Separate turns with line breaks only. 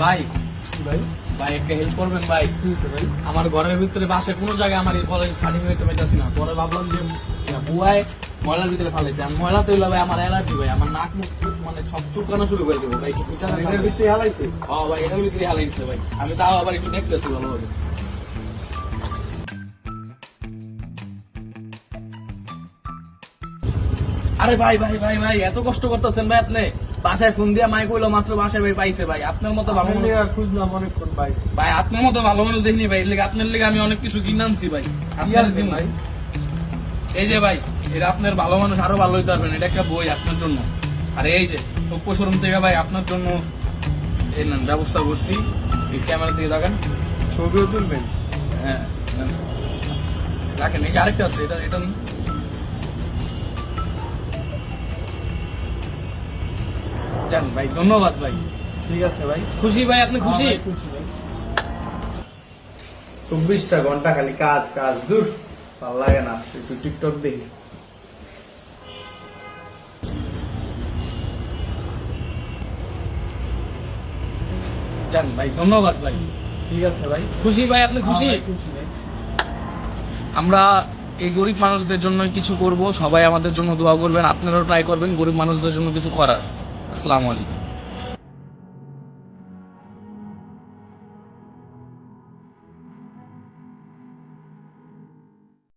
ভাই
ভাই
ভাই একটা হেল্প করবেন ভাই।
কি হয়েছে ভাই?
আমার ঘরের ভিতরে বাসে কোনো জায়গায় আমার এই কলেজ সার্টিফিকেট পাইতেছি না। পরে ভাবলাম যে বুয়ায় ময়লার ভিতরে ফালাইছে। আর ময়লা তো ভাই আমার অ্যালার্জি ভাই, আমার নাক মুখ মানে সব চুলকানো শুরু করে দেবো ভাই। একটু বুঝা দেন না
এটার
ভাই।
ভিতরে হালাইছে?
ও ভাই এটার ভিতরে হালাইছে ভাই, আমি তাও আবার একটু দেখতেছি ভালোভাবে। আরে ভাই ভাই ভাই ভাই এত কষ্ট করতেছেন ভাই আপনি? বাসায় ফোন দিয়া মাইক হইলো মাত্র বাসায় ভাই পাইছে ভাই। আপনার মতো ভালো মানুষ
খুঁজলাম অনেকক্ষণ ভাই।
ভাই, আপনার মতো ভালো মানুষ দেখিনি ভাই। এর লেগে আপনার লেগে আমি অনেক কিছু কিনে আনছি ভাই। আপনার
আছে
দিন
ভাই?
এই যে ভাই, এটা আপনার ভালো মানুষ আরো ভালো হইতে পারবেন। এটা একটা বই আপনার জন্য। আর এই যে টপ্পো শোরুম থেকে ভাই আপনার জন্য এই নেন ব্যবস্থা করছি। এই ক্যামেরা দিয়ে দেখেন।
ছবিও তুলবেন?
হ্যাঁ নেন। রাখেন, এই যে আরেকটা আছে, এটা এটা নিন। যান ভাই, ধন্যবাদ ভাই।
ঠিক আছে ভাই।
খুশি ভাই? আপনি খুশি?
হ্যাঁ ভাই, খুশি ভাই। 24টা ঘন্টা খালি কাজ কাজ, দূর ভালো লাগে না। একটু টিকটক দেখি।
যান ভাই, ধন্যবাদ ভাই।
ঠিক আছে ভাই।
খুশি ভাই? আপনি খুশি?
হ্যাঁ ভাই, খুশি ভাই।
আমরা এই গরিব মানুষদের জন্যই কিছু করব। সবাই আমাদের জন্য দোয়া করবেন, আপনারাও ট্রাই করবেন গরিব মানুষদের জন্য কিছু করার। আসসালামু আলাইকুম।